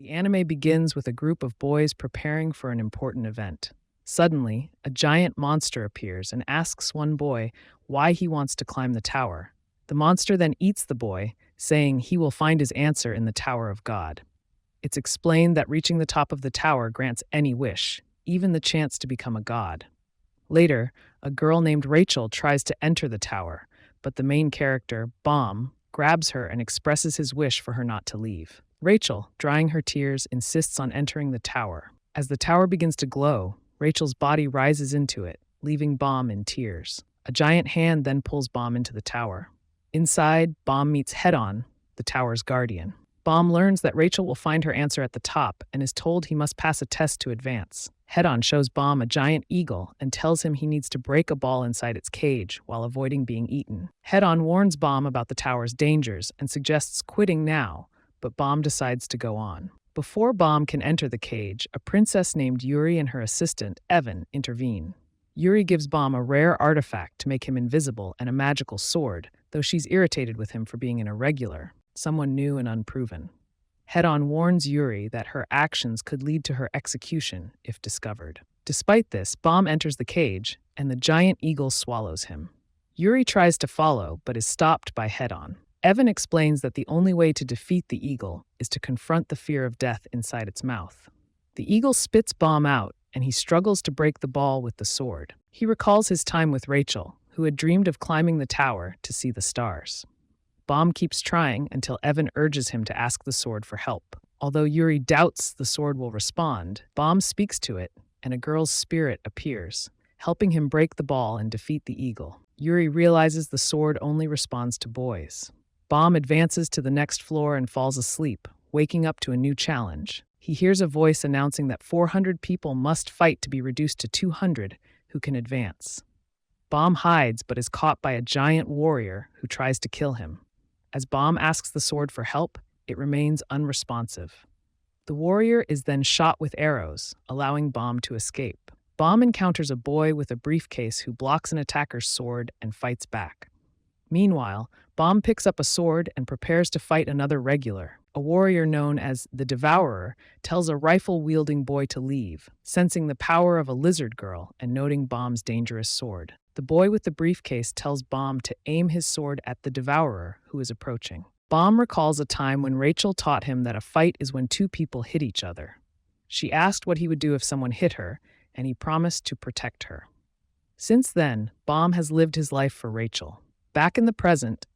The anime begins with a group of boys preparing for an important event. Suddenly, a giant monster appears and asks one boy why he wants to climb the tower. The monster then eats the boy, saying he will find his answer in the Tower of God. It's explained that reaching the top of the tower grants any wish, even the chance to become a god. Later, a girl named Rachel tries to enter the tower, but the main character, Baum, grabs her and expresses his wish for her not to leave. Rachel, drying her tears, insists on entering the tower. As the tower begins to glow, Rachel's body rises into it, leaving Baum in tears. A giant hand then pulls Baum into the tower. Inside, Baum meets Head-On, the tower's guardian. Baum learns that Rachel will find her answer at the top and is told he must pass a test to advance. Head-On shows Baum a giant eagle and tells him he needs to break a ball inside its cage while avoiding being eaten. Head-On warns Baum about the tower's dangers and suggests quitting now, but Baum decides to go on. Before Baum can enter the cage, a princess named Yuri and her assistant, Evan, intervene. Yuri gives Baum a rare artifact to make him invisible and a magical sword, though she's irritated with him for being an irregular, someone new and unproven. Head-On warns Yuri that her actions could lead to her execution if discovered. Despite this, Baum enters the cage, and the giant eagle swallows him. Yuri tries to follow, but is stopped by Head-On. Evan explains that the only way to defeat the eagle is to confront the fear of death inside its mouth. The eagle spits Baum out, and he struggles to break the ball with the sword. He recalls his time with Rachel, who had dreamed of climbing the tower to see the stars. Baum keeps trying until Evan urges him to ask the sword for help. Although Yuri doubts the sword will respond, Baum speaks to it, and a girl's spirit appears, helping him break the ball and defeat the eagle. Yuri realizes the sword only responds to boys. Baum advances to the next floor and falls asleep, waking up to a new challenge. He hears a voice announcing that 400 people must fight to be reduced to 200 who can advance. Baum hides but is caught by a giant warrior who tries to kill him. As Baum asks the sword for help, it remains unresponsive. The warrior is then shot with arrows, allowing Baum to escape. Baum encounters a boy with a briefcase who blocks an attacker's sword and fights back. Meanwhile, Baum picks up a sword and prepares to fight another regular. A warrior known as the Devourer tells a rifle-wielding boy to leave, sensing the power of a lizard girl and noting Baum's dangerous sword. The boy with the briefcase tells Baum to aim his sword at the Devourer, who is approaching. Baum recalls a time when Rachel taught him that a fight is when two people hit each other. She asked what he would do if someone hit her, and he promised to protect her. Since then, Baum has lived his life for Rachel. Back in the present,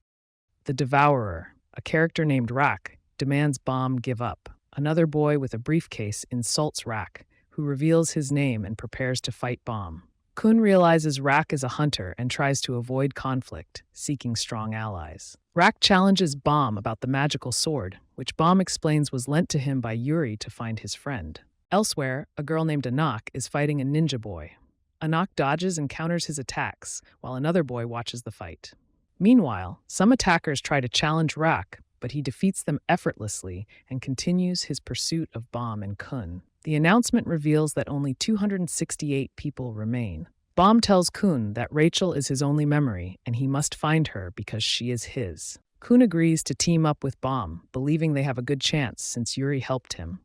the Devourer, a character named Rak, demands Baum give up. Another boy with a briefcase insults Rak, who reveals his name and prepares to fight Baum. Kun realizes Rak is a hunter and tries to avoid conflict, seeking strong allies. Rak challenges Baum about the magical sword, which Baum explains was lent to him by Yuri to find his friend. Elsewhere, a girl named Anak is fighting a ninja boy. Anak dodges and counters his attacks, while another boy watches the fight. Meanwhile, some attackers try to challenge Rak, but he defeats them effortlessly and continues his pursuit of Baum and Kun. The announcement reveals that only 268 people remain. Baum tells Kun that Rachel is his only memory and he must find her because she is his. Kun agrees to team up with Baum, believing they have a good chance since Yuri helped him.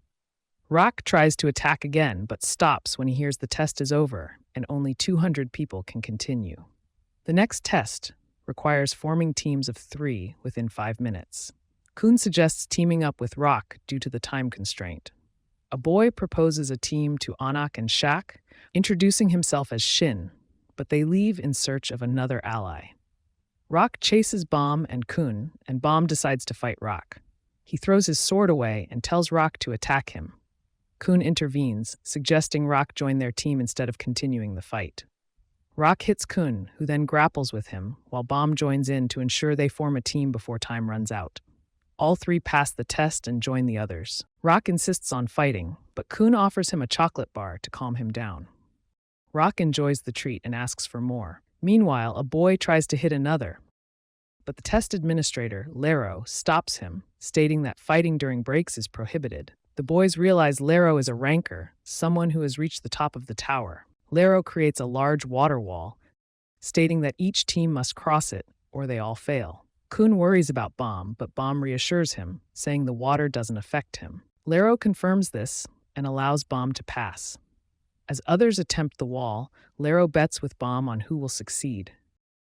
Rak tries to attack again but stops when he hears the test is over and only 200 people can continue. The next test requires forming teams of 3 within 5 minutes. Kun suggests teaming up with Rak due to the time constraint. A boy proposes a team to Anak and Shak, introducing himself as Shin, but they leave in search of another ally. Rak chases Baum and Kun, and Baum decides to fight Rak. He throws his sword away and tells Rak to attack him. Kun intervenes, suggesting Rak join their team instead of continuing the fight. Rak hits Kun, who then grapples with him, while Baum joins in to ensure they form a team before time runs out. All 3 pass the test and join the others. Rak insists on fighting, but Kun offers him a chocolate bar to calm him down. Rak enjoys the treat and asks for more. Meanwhile, a boy tries to hit another, but the test administrator, Lero, stops him, stating that fighting during breaks is prohibited. The boys realize Lero is a ranker, someone who has reached the top of the tower. Lero creates a large water wall, stating that each team must cross it or they all fail. Kun worries about Baum, but Baum reassures him, saying the water doesn't affect him. Lero confirms this and allows Bomb to pass. As others attempt the wall, Lero bets with Bomb on who will succeed,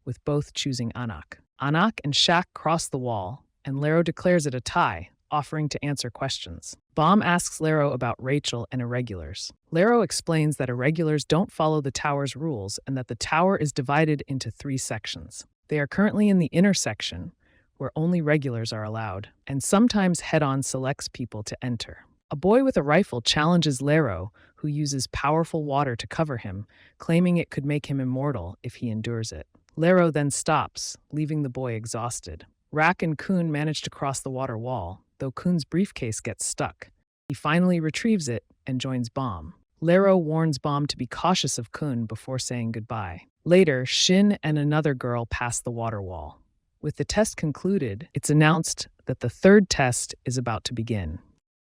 with both choosing Anak. Anak and Shaq cross the wall, and Lero declares it a tie, offering to answer questions. Bomb asks Lero about Rachel and irregulars. Lero explains that irregulars don't follow the tower's rules and that the tower is divided into 3 sections. They are currently in the inner section, where only regulars are allowed, and sometimes head-on selects people to enter. A boy with a rifle challenges Lero, who uses powerful water to cover him, claiming it could make him immortal if he endures it. Lero then stops, leaving the boy exhausted. Rak and Kun manage to cross the water wall, though Kun's briefcase gets stuck. He finally retrieves it and joins Bomb. Lero warns Bomb to be cautious of Kun before saying goodbye. Later, Shin and another girl pass the water wall. With the test concluded, it's announced that the 3rd test is about to begin.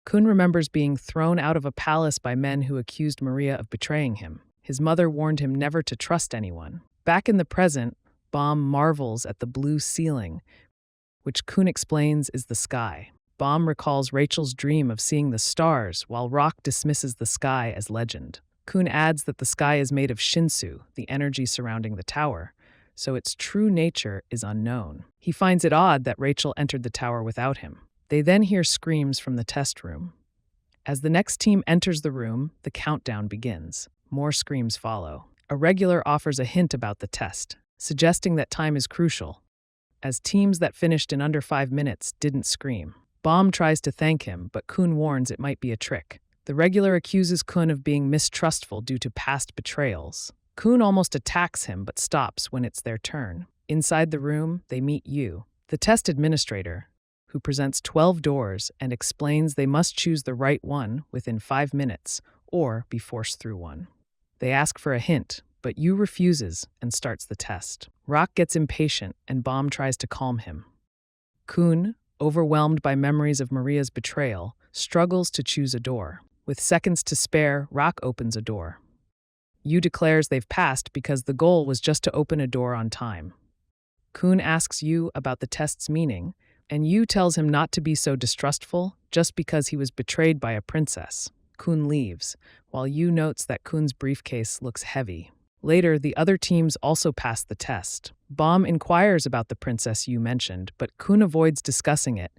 Kun remembers being thrown out of a palace by men who accused Maria of betraying him. His mother warned him never to trust anyone. Back in the present, Bomb marvels at the blue ceiling, which Kun explains is the sky. Bomb recalls Rachel's dream of seeing the stars, while Rock dismisses the sky as legend. Kun adds that the sky is made of Shinsu, the energy surrounding the tower, so its true nature is unknown. He finds it odd that Rachel entered the tower without him. They then hear screams from the test room. As the next team enters the room, the countdown begins. More screams follow. A regular offers a hint about the test, suggesting that time is crucial, as teams that finished in under 5 minutes didn't scream. Bomb tries to thank him, but Kun warns it might be a trick. The regular accuses Kun of being mistrustful due to past betrayals. Kun almost attacks him but stops when it's their turn. Inside the room, they meet Yu, the test administrator, who presents 12 doors and explains they must choose the right one within 5 minutes or be forced through one. They ask for a hint, but Yu refuses and starts the test. Rock gets impatient and Bomb tries to calm him. Kun, overwhelmed by memories of Maria's betrayal, struggles to choose a door. With seconds to spare, Rock opens a door. Yu declares they've passed because the goal was just to open a door on time. Kun asks Yu about the test's meaning, and Yu tells him not to be so distrustful just because he was betrayed by a princess. Kun leaves, while Yu notes that Kun's briefcase looks heavy. Later, the other teams also pass the test. Bomb inquires about the princess Yu mentioned, but Kun avoids discussing it,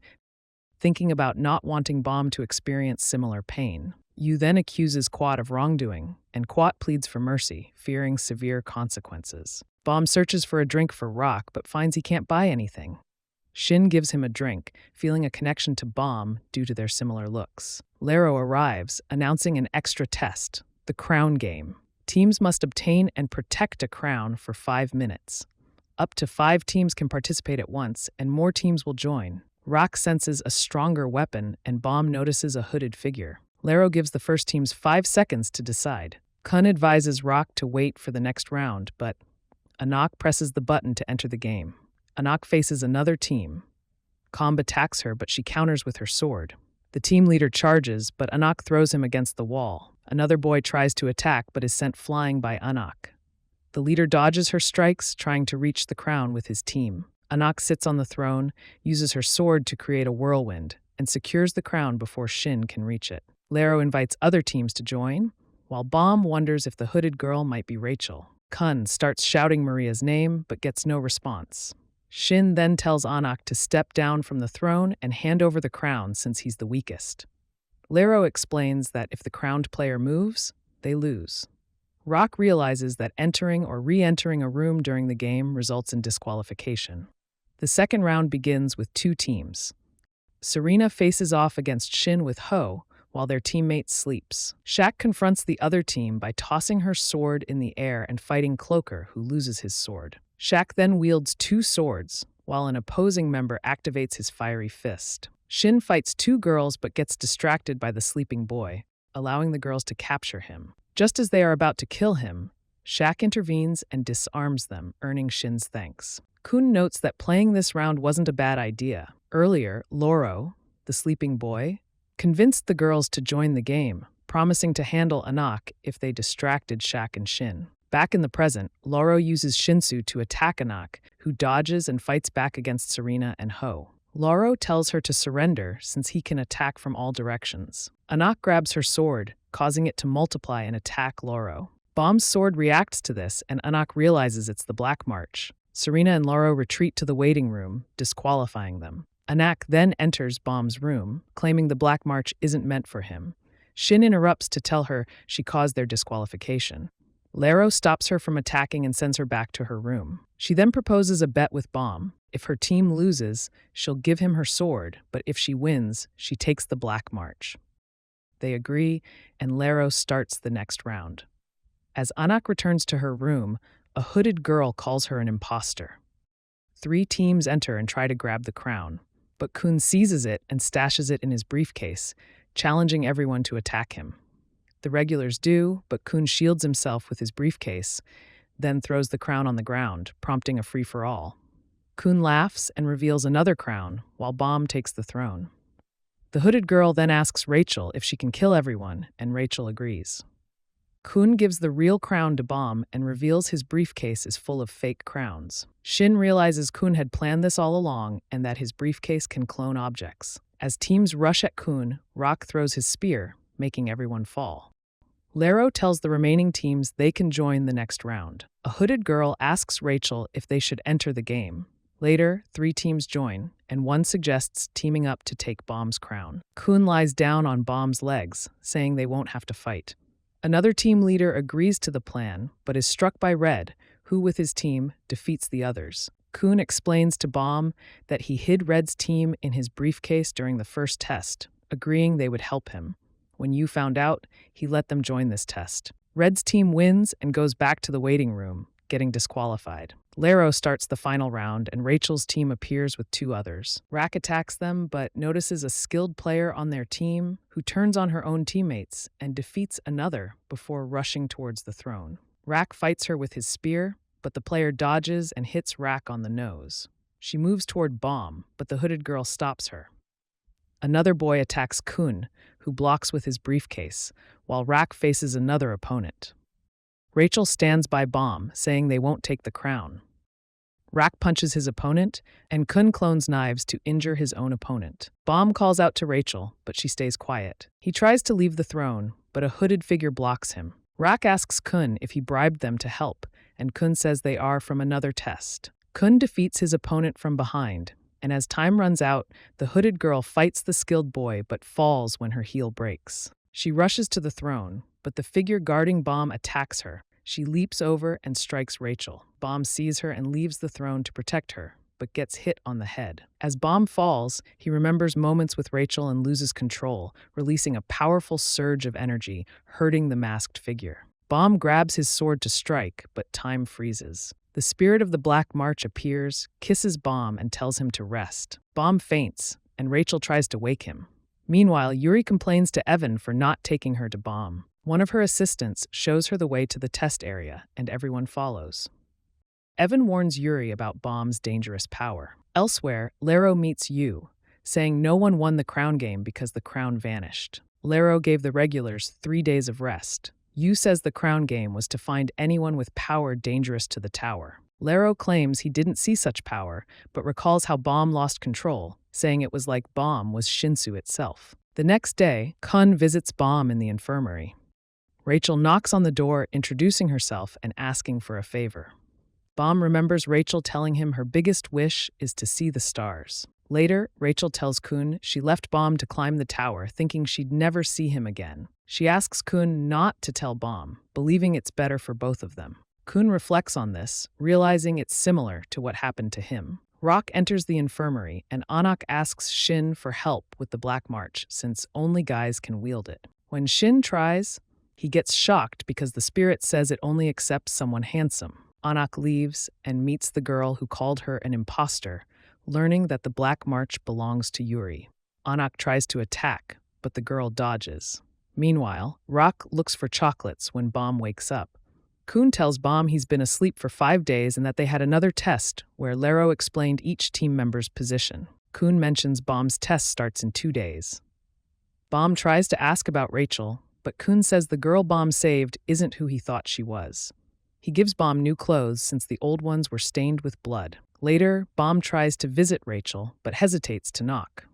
thinking about not wanting Bomb to experience similar pain. Yu then accuses Quat of wrongdoing, and Quat pleads for mercy, fearing severe consequences. Bomb searches for a drink for Rock, but finds he can't buy anything. Shin gives him a drink, feeling a connection to Bomb due to their similar looks. Lero arrives, announcing an extra test, the crown game. Teams must obtain and protect a crown for 5 minutes. Up to 5 teams can participate at once, and more teams will join. Rock senses a stronger weapon, and Bomb notices a hooded figure. Lero gives the first teams 5 seconds to decide. Kun advises Rock to wait for the next round, but Anak presses the button to enter the game. Anak faces another team. Komb attacks her, but she counters with her sword. The team leader charges, but Anak throws him against the wall. Another boy tries to attack, but is sent flying by Anak. The leader dodges her strikes, trying to reach the crown with his team. Anak sits on the throne, uses her sword to create a whirlwind, and secures the crown before Shin can reach it. Lero invites other teams to join, while Bomb wonders if the hooded girl might be Rachel. Kun starts shouting Maria's name, but gets no response. Shin then tells Anak to step down from the throne and hand over the crown since he's the weakest. Lero explains that if the crowned player moves, they lose. Rock realizes that entering or re-entering a room during the game results in disqualification. The second round begins with 2 teams. Serena faces off against Shin with Ho, while their teammate sleeps. Shaq confronts the other team by tossing her sword in the air and fighting Cloaker, who loses his sword. Shaq then wields 2 swords, while an opposing member activates his fiery fist. Shin fights 2 girls but gets distracted by the sleeping boy, allowing the girls to capture him. Just as they are about to kill him, Shaq intervenes and disarms them, earning Shin's thanks. Kun notes that playing this round wasn't a bad idea. Earlier, Loro, the sleeping boy, convinced the girls to join the game, promising to handle Anak if they distracted Shaq and Shin. Back in the present, Loro uses Shinsu to attack Anak, who dodges and fights back against Serena and Ho. Lauro tells her to surrender since he can attack from all directions. Anak grabs her sword, causing it to multiply and attack Lauro. Bomb's sword reacts to this, and Anak realizes it's the Black March. Serena and Lauro retreat to the waiting room, disqualifying them. Anak then enters Bomb's room, claiming the Black March isn't meant for him. Shin interrupts to tell her she caused their disqualification. Lauro stops her from attacking and sends her back to her room. She then proposes a bet with Bomb. If her team loses, she'll give him her sword, but if she wins, she takes the Black March. They agree, and Lauro starts the next round. As Anak returns to her room, a hooded girl calls her an imposter. 3 teams enter and try to grab the crown, but Kun seizes it and stashes it in his briefcase, challenging everyone to attack him. The regulars do, but Kun shields himself with his briefcase, then throws the crown on the ground, prompting a free-for-all. Kun laughs and reveals another crown, while Bomb takes the throne. The hooded girl then asks Rachel if she can kill everyone, and Rachel agrees. Kun gives the real crown to Bomb and reveals his briefcase is full of fake crowns. Shin realizes Kun had planned this all along and that his briefcase can clone objects. As teams rush at Kun, Rock throws his spear, making everyone fall. Lauro tells the remaining teams they can join the next round. A hooded girl asks Rachel if they should enter the game. Later, 3 teams join, and one suggests teaming up to take Bomb's crown. Kun lies down on Bomb's legs, saying they won't have to fight. Another team leader agrees to the plan, but is struck by Red, who with his team defeats the others. Kun explains to Bomb that he hid Red's team in his briefcase during the first test, agreeing they would help him. When Yu found out, he let them join this test. Red's team wins and goes back to the waiting room, getting disqualified. Lauro starts the final round, and Rachel's team appears with 2 others. Rack attacks them, but notices a skilled player on their team who turns on her own teammates and defeats another before rushing towards the throne. Rack fights her with his spear, but the player dodges and hits Rack on the nose. She moves toward Bomb, but the hooded girl stops her. Another boy attacks Kun, who blocks with his briefcase, while Rack faces another opponent. Rachel stands by Bomb, saying they won't take the crown. Rack punches his opponent, and Kun clones knives to injure his own opponent. Bomb calls out to Rachel, but she stays quiet. He tries to leave the throne, but a hooded figure blocks him. Rack asks Kun if he bribed them to help, and Kun says they are from another test. Kun defeats his opponent from behind, and as time runs out, the hooded girl fights the skilled boy but falls when her heel breaks. She rushes to the throne, but the figure guarding Bomb attacks her. She leaps over and strikes Rachel. Bomb sees her and leaves the throne to protect her, but gets hit on the head. As Bomb falls, he remembers moments with Rachel and loses control, releasing a powerful surge of energy, hurting the masked figure. Bomb grabs his sword to strike, but time freezes. The spirit of the Black March appears, kisses Bomb, and tells him to rest. Bomb faints, and Rachel tries to wake him. Meanwhile, Yuri complains to Evan for not taking her to Bomb. One of her assistants shows her the way to the test area, and everyone follows. Evan warns Yuri about Bomb's dangerous power. Elsewhere, Lauro meets Yu, saying no one won the crown game because the crown vanished. Lauro gave the regulars 3 days of rest. Yu says the crown game was to find anyone with power dangerous to the tower. Lauro claims he didn't see such power, but recalls how Bomb lost control, saying it was like Bomb was Shinsu itself. The next day, Kun visits Bomb in the infirmary. Rachel knocks on the door, introducing herself and asking for a favor. Bomb remembers Rachel telling him her biggest wish is to see the stars. Later, Rachel tells Kun she left Bomb to climb the tower, thinking she'd never see him again. She asks Kun not to tell Bomb, believing it's better for both of them. Kun reflects on this, realizing it's similar to what happened to him. Rock enters the infirmary, and Anak asks Shin for help with the Black March, since only guys can wield it. When Shin tries, he gets shocked because the spirit says it only accepts someone handsome. Anak leaves and meets the girl who called her an imposter, learning that the Black March belongs to Yuri. Anak tries to attack, but the girl dodges. Meanwhile, Rock looks for chocolates when Bomb wakes up. Kun tells Bomb he's been asleep for 5 days and that they had another test where Lauro explained each team member's position. Kun mentions Bomb's test starts in 2 days. Bomb tries to ask about Rachel, but Kun says the girl Bomb saved isn't who he thought she was. He gives Bomb new clothes since the old ones were stained with blood. Later, Bomb tries to visit Rachel, but hesitates to knock.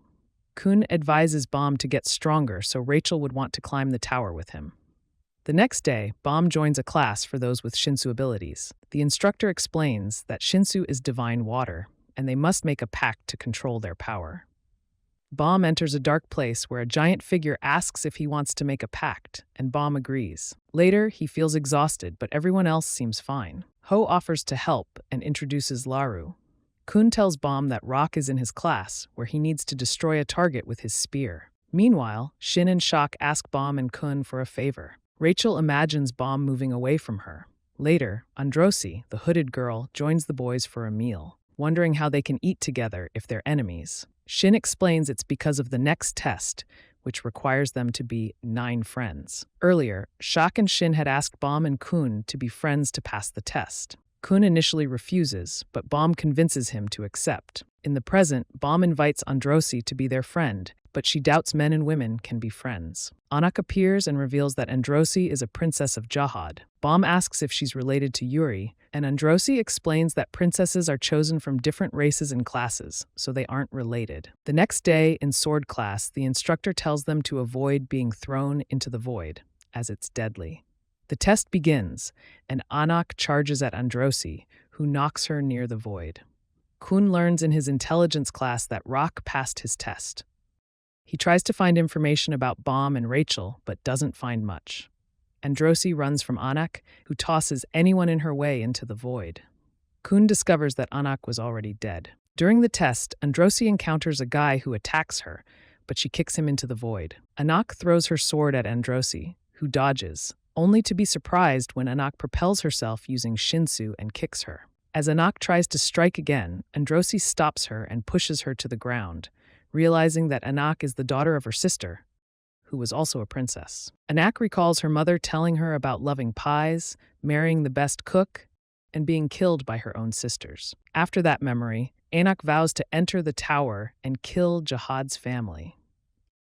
Kun advises Bomb to get stronger so Rachel would want to climb the tower with him. The next day, Bomb joins a class for those with Shinsu abilities. The instructor explains that Shinsu is divine water, and they must make a pact to control their power. Bomb enters a dark place where a giant figure asks if he wants to make a pact, and Bomb agrees. Later, he feels exhausted, but everyone else seems fine. Ho offers to help and introduces Laru. Kun tells Bomb that Rock is in his class, where he needs to destroy a target with his spear. Meanwhile, Shin and Shock ask Bomb and Kun for a favor. Rachel imagines Bomb moving away from her. Later, Androsi, the hooded girl, joins the boys for a meal, wondering how they can eat together if they're enemies. Shin explains it's because of the next test, which requires them to be 9 friends. Earlier, Shock and Shin had asked Bomb and Kun to be friends to pass the test. Kun initially refuses, but Bomb convinces him to accept. In the present, Bomb invites Androsi to be their friend, but she doubts men and women can be friends. Anak appears and reveals that Androsi is a princess of Jahad. Bomb asks if she's related to Yuri, and Androsi explains that princesses are chosen from different races and classes, so they aren't related. The next day, in sword class, the instructor tells them to avoid being thrown into the void, as it's deadly. The test begins, and Anak charges at Androsi, who knocks her near the void. Kun learns in his intelligence class that Rock passed his test. He tries to find information about Bomb and Rachel, but doesn't find much. Androsi runs from Anak, who tosses anyone in her way into the void. Kun discovers that Anak was already dead. During the test, Androsi encounters a guy who attacks her, but she kicks him into the void. Anak throws her sword at Androsi, who dodges, only to be surprised when Anak propels herself using Shinsu and kicks her. As Anak tries to strike again, Androsi stops her and pushes her to the ground, realizing that Anak is the daughter of her sister, who was also a princess. Anak recalls her mother telling her about loving pies, marrying the best cook, and being killed by her own sisters. After that memory, Anak vows to enter the tower and kill Jahad's family.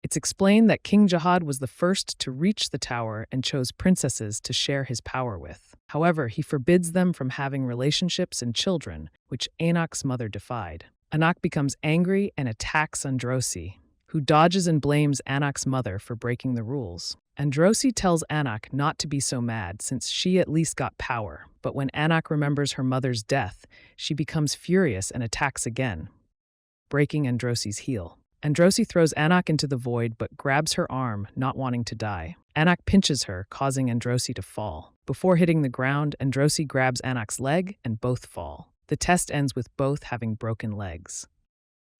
It's explained that King Jahad was the first to reach the tower and chose princesses to share his power with. However, he forbids them from having relationships and children, which Anak's mother defied. Anak becomes angry and attacks Androsi, who dodges and blames Anak's mother for breaking the rules. Androsi tells Anak not to be so mad since she at least got power, but when Anak remembers her mother's death, she becomes furious and attacks again, breaking Androsi's heel. Androsi throws Anak into the void but grabs her arm, not wanting to die. Anak pinches her, causing Androsi to fall. Before hitting the ground, Androsi grabs Anak's leg and both fall. The test ends with both having broken legs.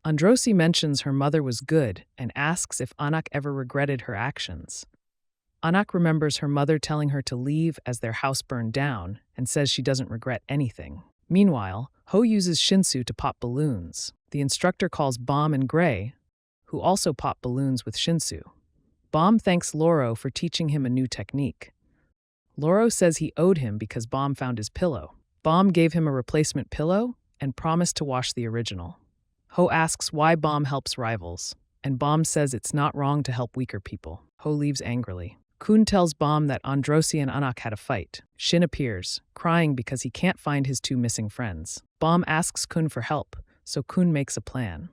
Androsi mentions her mother was good and asks if Anak ever regretted her actions. Anak remembers her mother telling her to leave as their house burned down and says she doesn't regret anything. Meanwhile, Ho uses Shinsu to pop balloons. The instructor calls Bomb and Gray, who also pop balloons with Shinsu. Bomb thanks Loro for teaching him a new technique. Loro says he owed him because Bomb found his pillow. Bomb gave him a replacement pillow and promised to wash the original. Ho asks why Bomb helps rivals, and Bomb says it's not wrong to help weaker people. Ho leaves angrily. Kun tells Bomb that Androsi and Anak had a fight. Shin appears, crying because he can't find his 2 missing friends. Bomb asks Kun for help, so Kun makes a plan.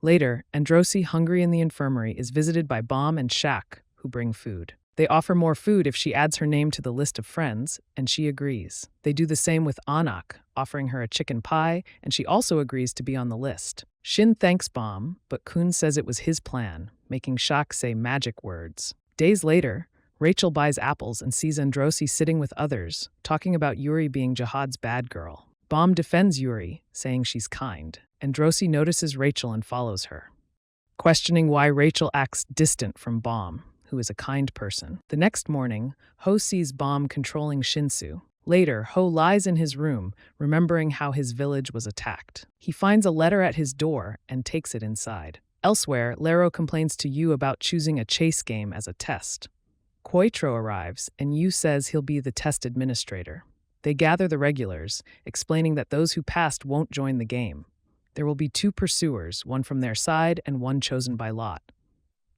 Later, Androsi, hungry in the infirmary, is visited by Bomb and Shak, who bring food. They offer more food if she adds her name to the list of friends, and she agrees. They do the same with Anak, offering her a chicken pie, and she also agrees to be on the list. Shin thanks Bomb, but Kun says it was his plan, making Shak say magic words. Days later, Rachel buys apples and sees Androsi sitting with others, talking about Yuri being Jahad's bad girl. Bomb defends Yuri, saying she's kind. Androsi notices Rachel and follows her, questioning why Rachel acts distant from Bomb, who is a kind person. The next morning, Ho sees Bomb controlling Shinsu. Later, Ho lies in his room, remembering how his village was attacked. He finds a letter at his door and takes it inside. Elsewhere, Lero complains to Yu about choosing a chase game as a test. Koitro arrives, and Yu says he'll be the test administrator. They gather the regulars, explaining that those who passed won't join the game. There will be 2 pursuers, one from their side and one chosen by lot.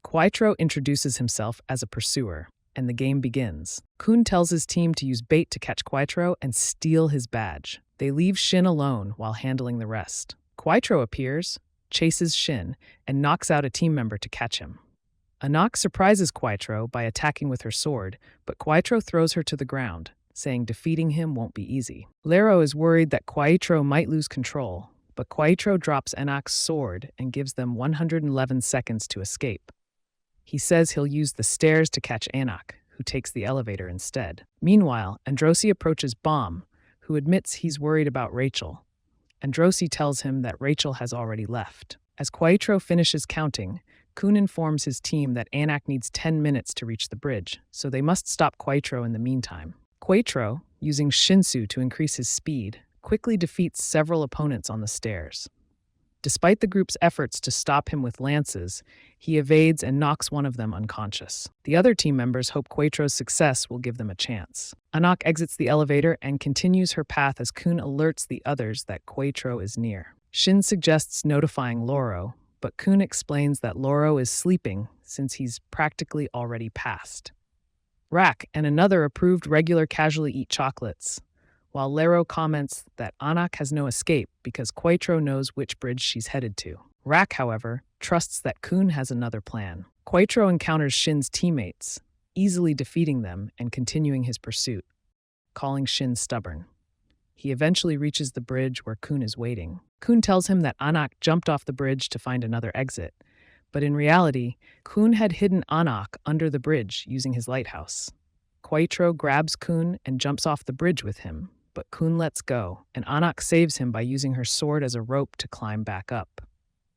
Koitro introduces himself as a pursuer, and the game begins. Kun tells his team to use bait to catch Koitro and steal his badge. They leave Shin alone while handling the rest. Quaitro appears, chases Shin, and knocks out a team member to catch him. Anak surprises Quaitro by attacking with her sword, but Quaitro throws her to the ground, saying defeating him won't be easy. Lero is worried that Quaitro might lose control, but Quaitro drops Anak's sword and gives them 111 seconds to escape. He says he'll use the stairs to catch Anak, who takes the elevator instead. Meanwhile, Androsi approaches Bomb, who admits he's worried about Rachel. Androsi tells him that Rachel has already left. As Quaitro finishes counting, Kun informs his team that Anak needs 10 minutes to reach the bridge, so they must stop Quaitro in the meantime. Quaitro, using Shinsu to increase his speed, quickly defeats several opponents on the stairs. Despite the group's efforts to stop him with lances, he evades and knocks one of them unconscious. The other team members hope Quaitro's success will give them a chance. Anak exits the elevator and continues her path as Kun alerts the others that Quaitro is near. Shin suggests notifying Loro, but Kun explains that Loro is sleeping since he's practically already passed. Rak and another approved regular casually eat chocolates, while Lero comments that Anak has no escape because Quaitro knows which bridge she's headed to. Rak, however, trusts that Kun has another plan. Quaitro encounters Shin's teammates, easily defeating them and continuing his pursuit, calling Shin stubborn. He eventually reaches the bridge where Kun is waiting. Kun tells him that Anak jumped off the bridge to find another exit, but in reality, Kun had hidden Anak under the bridge using his lighthouse. Quaitro grabs Kun and jumps off the bridge with him, but Kun lets go, and Anak saves him by using her sword as a rope to climb back up.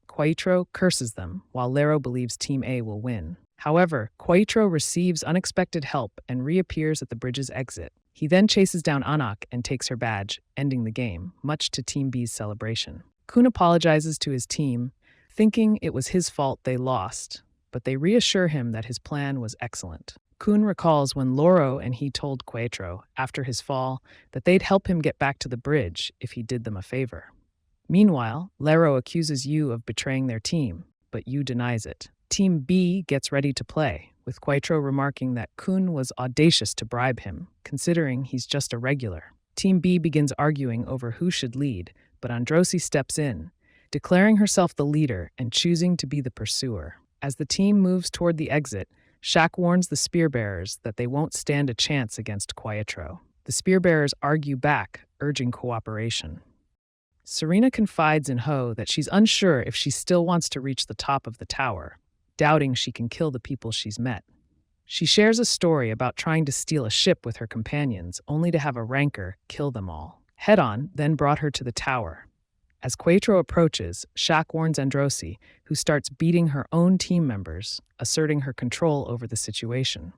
Quaitro curses them, while Lero believes Team A will win. However, Quaitro receives unexpected help and reappears at the bridge's exit. He then chases down Anak and takes her badge, ending the game, much to Team B's celebration. Kun apologizes to his team, thinking it was his fault they lost, but they reassure him that his plan was excellent. Kun recalls when Loro and he told Quaitro, after his fall, that they'd help him get back to the bridge if he did them a favor. Meanwhile, Lero accuses Yu of betraying their team, but Yu denies it. Team B gets ready to play, with Quaitro remarking that Kun was audacious to bribe him, considering he's just a regular. Team B begins arguing over who should lead, but Androsi steps in, declaring herself the leader and choosing to be the pursuer. As the team moves toward the exit, Shaq warns the spearbearers that they won't stand a chance against Quaitro. The spearbearers argue back, urging cooperation. Serena confides in Ho that she's unsure if she still wants to reach the top of the tower, doubting she can kill the people she's met. She shares a story about trying to steal a ship with her companions, only to have a rancor kill them all. Head-On then brought her to the tower. As Quaitro approaches, Shaq warns Androsi, who starts beating her own team members, asserting her control over the situation.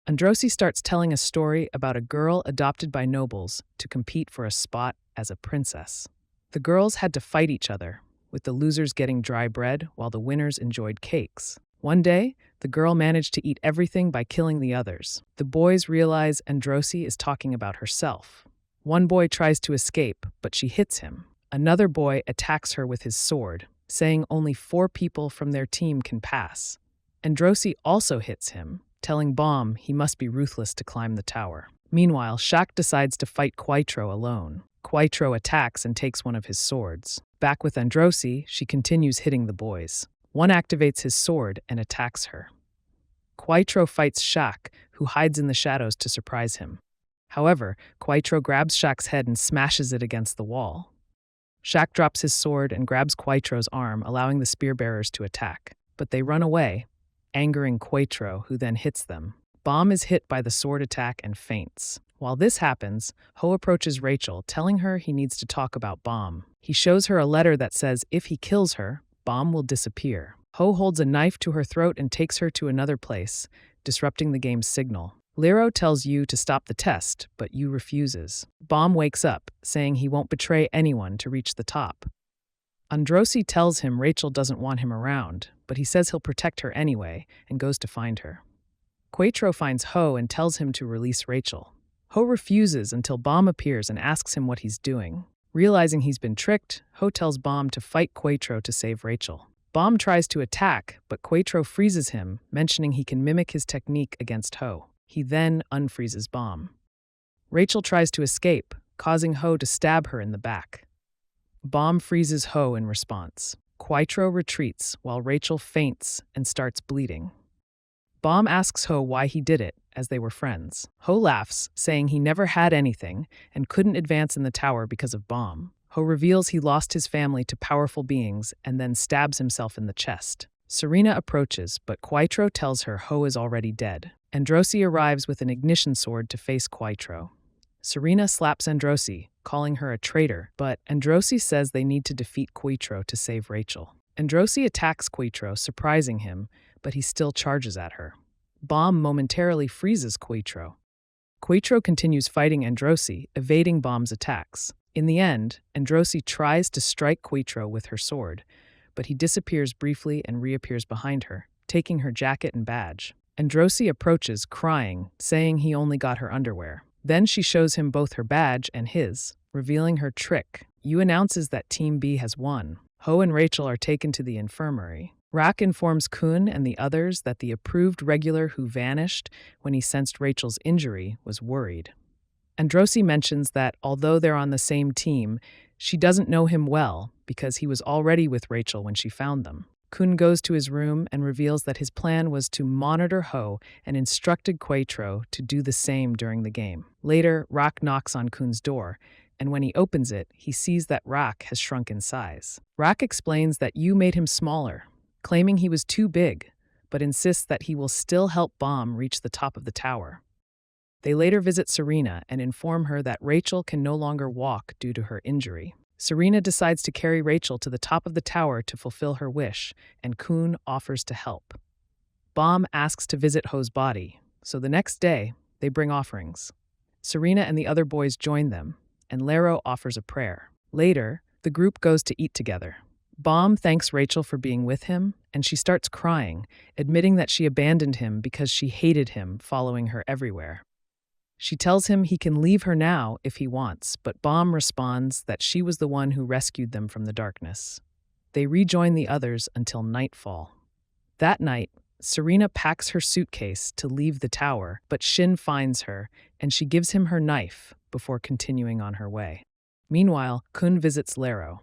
Androsi starts telling a story about a girl adopted by nobles to compete for a spot as a princess. The girls had to fight each other, with the losers getting dry bread while the winners enjoyed cakes. One day, the girl managed to eat everything by killing the others. The boys realize Androsi is talking about herself. One boy tries to escape, but she hits him. Another boy attacks her with his sword, saying only 4 people from their team can pass. Androsi also hits him, telling Bomb he must be ruthless to climb the tower. Meanwhile, Shaq decides to fight Quaitro alone. Quaitro attacks and takes one of his swords. Back with Androsi, she continues hitting the boys. One activates his sword and attacks her. Quaitro fights Shaq, who hides in the shadows to surprise him. However, Quaitro grabs Shaq's head and smashes it against the wall. Shaq drops his sword and grabs Quaitro's arm, allowing the spearbearers to attack. But they run away, angering Quaitro, who then hits them. Bomb is hit by the sword attack and faints. While this happens, Ho approaches Rachel, telling her he needs to talk about Bomb. He shows her a letter that says if he kills her, Bomb will disappear. Ho holds a knife to her throat and takes her to another place, disrupting the game's signal. Lero tells Yu to stop the test, but Yu refuses. Bomb wakes up, saying he won't betray anyone to reach the top. Androsi tells him Rachel doesn't want him around, but he says he'll protect her anyway and goes to find her. Quaitro finds Ho and tells him to release Rachel. Ho refuses until Bomb appears and asks him what he's doing. Realizing he's been tricked, Ho tells Bomb to fight Quaitro to save Rachel. Bomb tries to attack, but Quaitro freezes him, mentioning he can mimic his technique against Ho. He then unfreezes Bomb. Rachel tries to escape, causing Ho to stab her in the back. Bomb freezes Ho in response. Quaitro retreats while Rachel faints and starts bleeding. Bomb asks Ho why he did it, as they were friends. Ho laughs, saying he never had anything and couldn't advance in the tower because of Bomb. Ho reveals he lost his family to powerful beings and then stabs himself in the chest. Serena approaches, but Quaitro tells her Ho is already dead. Androsi arrives with an ignition sword to face Quaitro. Serena slaps Androsi, calling her a traitor, but Androsi says they need to defeat Quaitro to save Rachel. Androsi attacks Quaitro, surprising him, but he still charges at her. Bomb momentarily freezes Quaitro. Quaitro continues fighting Androsi, evading Bomb's attacks. In the end, Androsi tries to strike Quaitro with her sword, but he disappears briefly and reappears behind her, taking her jacket and badge. Androsi approaches, crying, saying he only got her underwear. Then she shows him both her badge and his, revealing her trick. Yu announces that Team B has won. Ho and Rachel are taken to the infirmary. Rak informs Kun and the others that the approved regular who vanished when he sensed Rachel's injury was worried. Androsi mentions that although they're on the same team, she doesn't know him well because he was already with Rachel when she found them. Kun goes to his room and reveals that his plan was to monitor Ho and instructed Quaitro to do the same during the game. Later, Rak knocks on Kun's door, and when he opens it, he sees that Rak has shrunk in size. Rak explains that Yu made him smaller, claiming he was too big, but insists that he will still help Bomb reach the top of the tower. They later visit Serena and inform her that Rachel can no longer walk due to her injury. Serena decides to carry Rachel to the top of the tower to fulfill her wish, and Kun offers to help. Bomb asks to visit Ho's body, so the next day, they bring offerings. Serena and the other boys join them, and Lero offers a prayer. Later, the group goes to eat together. Bomb thanks Rachel for being with him, and she starts crying, admitting that she abandoned him because she hated him following her everywhere. She tells him he can leave her now if he wants, but Bomb responds that she was the one who rescued them from the darkness. They rejoin the others until nightfall. That night, Serena packs her suitcase to leave the tower, but Shin finds her, and she gives him her knife before continuing on her way. Meanwhile, Kun visits Lero.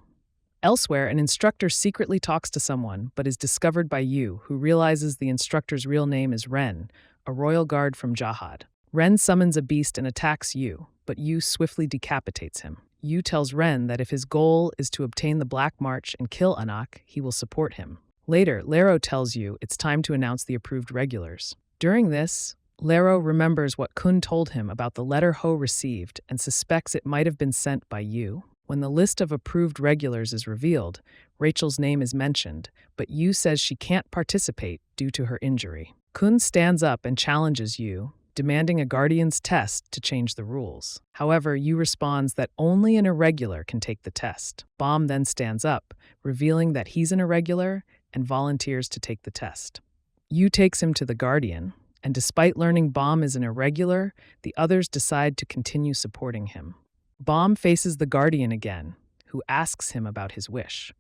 Elsewhere, an instructor secretly talks to someone, but is discovered by Yu, who realizes the instructor's real name is Ren, a royal guard from Jahad. Ren summons a beast and attacks Yu, but Yu swiftly decapitates him. Yu tells Ren that if his goal is to obtain the Black March and kill Anak, he will support him. Later, Lero tells Yu it's time to announce the approved regulars. During this, Lero remembers what Kun told him about the letter Ho received and suspects it might have been sent by Yu. When the list of approved regulars is revealed, Rachel's name is mentioned, but Yu says she can't participate due to her injury. Kun stands up and challenges Yu, demanding a guardian's test to change the rules. However, Yu responds that only an irregular can take the test. Bomb then stands up, revealing that he's an irregular and volunteers to take the test. Yu takes him to the guardian, and despite learning Bomb is an irregular, the others decide to continue supporting him. Bomb faces the guardian again, who asks him about his wish.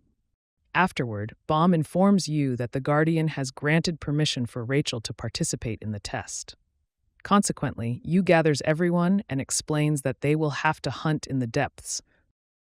Afterward, Bomb informs Yu that the guardian has granted permission for Rachel to participate in the test. Consequently, Yu gathers everyone and explains that they will have to hunt in the depths,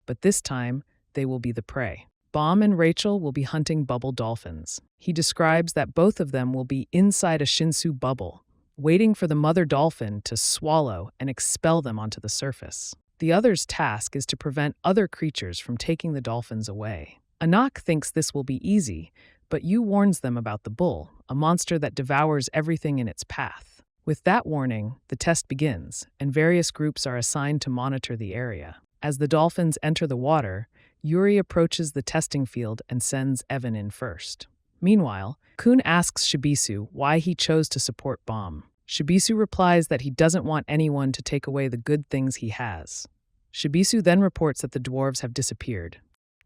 but this time, they will be the prey. Bomb and Rachel will be hunting bubble dolphins. He describes that both of them will be inside a Shinsu bubble, waiting for the mother dolphin to swallow and expel them onto the surface. The other's task is to prevent other creatures from taking the dolphins away. Anak thinks this will be easy, but Yu warns them about the bull, a monster that devours everything in its path. With that warning, the test begins, and various groups are assigned to monitor the area. As the dolphins enter the water, Yuri approaches the testing field and sends Evan in first. Meanwhile, Kun asks Shibisu why he chose to support Bomb. Shibisu replies that he doesn't want anyone to take away the good things he has. Shibisu then reports that the dwarves have disappeared,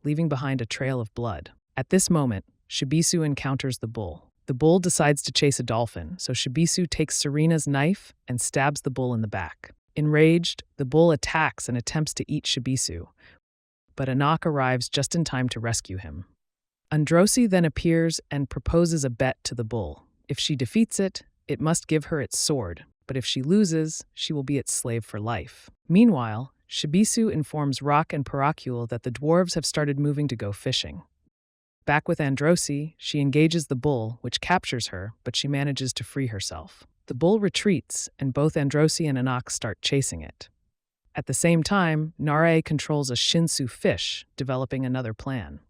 leaving behind a trail of blood. At this moment, Shibisu encounters the bull. The bull decides to chase a dolphin, so Shibisu takes Serena's knife and stabs the bull in the back. Enraged, the bull attacks and attempts to eat Shibisu, but Anak arrives just in time to rescue him. Androsi then appears and proposes a bet to the bull. If she defeats it, it must give her its sword, but if she loses, she will be its slave for life. Meanwhile, Shibisu informs Rock and Paracule that the dwarves have started moving to go fishing. Back with Androsi, she engages the bull, which captures her, but she manages to free herself. The bull retreats, and both Androsi and Anak start chasing it. At the same time, Nare controls a Shinsu fish, developing another plan.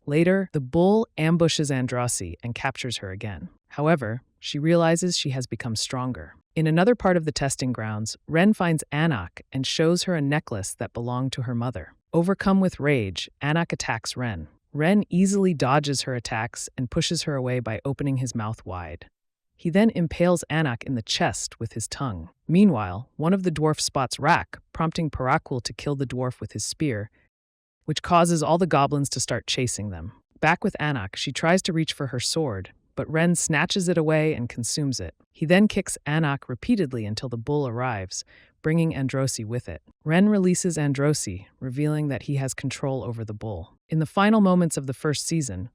Later, the bull ambushes Androsi and captures her again. However, she realizes she has become stronger. In another part of the testing grounds, Ren finds Anak and shows her a necklace that belonged to her mother. Overcome with rage, Anak attacks Ren. Ren easily dodges her attacks and pushes her away by opening his mouth wide. He then impales Anak in the chest with his tongue. Meanwhile, one of the dwarfs spots Rak, prompting Paracule to kill the dwarf with his spear, which causes all the goblins to start chasing them. Back with Anak, she tries to reach for her sword, but Ren snatches it away and consumes it. He then kicks Anak repeatedly until the bull arrives, bringing Androsi with it. Ren releases Androsi, revealing that he has control over the bull. In the final moments of the first season,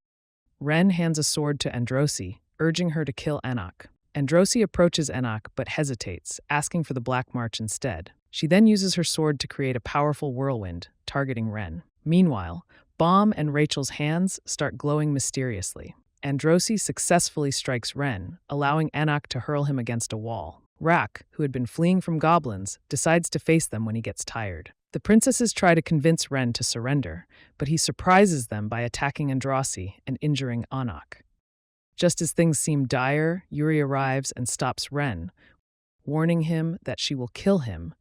Ren hands a sword to Androsi, urging her to kill Anak. Androsi approaches Anak but hesitates, asking for the Black March instead. She then uses her sword to create a powerful whirlwind, targeting Ren. Meanwhile, Baum and Rachel's hands start glowing mysteriously. Androsi successfully strikes Ren, allowing Anak to hurl him against a wall. Rak, who had been fleeing from goblins, decides to face them when he gets tired. The princesses try to convince Ren to surrender, but he surprises them by attacking Androsi and injuring Anak. Just as things seem dire, Yuri arrives and stops Ren, warning him that she will kill him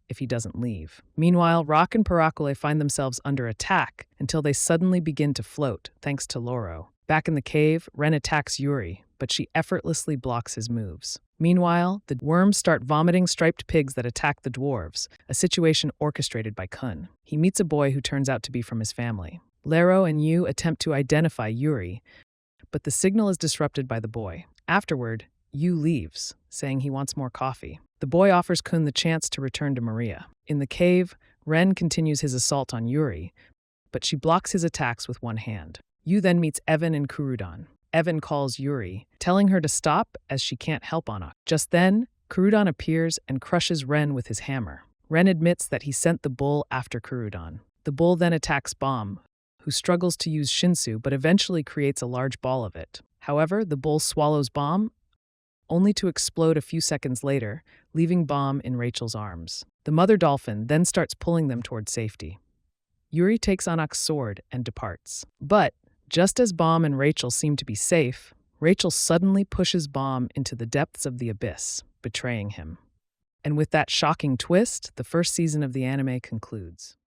if he doesn't leave. Meanwhile, Rock and Paracule find themselves under attack until they suddenly begin to float, thanks to Loro. Back in the cave, Ren attacks Yuri, but she effortlessly blocks his moves. Meanwhile, the worms start vomiting striped pigs that attack the dwarves, a situation orchestrated by Kun. He meets a boy who turns out to be from his family. Lero and Yu attempt to identify Yuri, but the signal is disrupted by the boy. Afterward, Yu leaves, saying he wants more coffee. The boy offers Kun the chance to return to Maria. In the cave, Ren continues his assault on Yuri, but she blocks his attacks with one hand. Yu then meets Evan and Kurudan. Evan calls Yuri, telling her to stop as she can't help Anak. Just then, Kurudan appears and crushes Ren with his hammer. Ren admits that he sent the bull after Kurudan. The bull then attacks Baum, who struggles to use Shinsu but eventually creates a large ball of it. However, the bull swallows Baum, only to explode a few seconds later, leaving Baum in Rachel's arms. The mother dolphin then starts pulling them toward safety. Yuri takes Anak's sword and departs. But, just as Baum and Rachel seem to be safe, Rachel suddenly pushes Baum into the depths of the abyss, betraying him. And with that shocking twist, the first season of the anime concludes.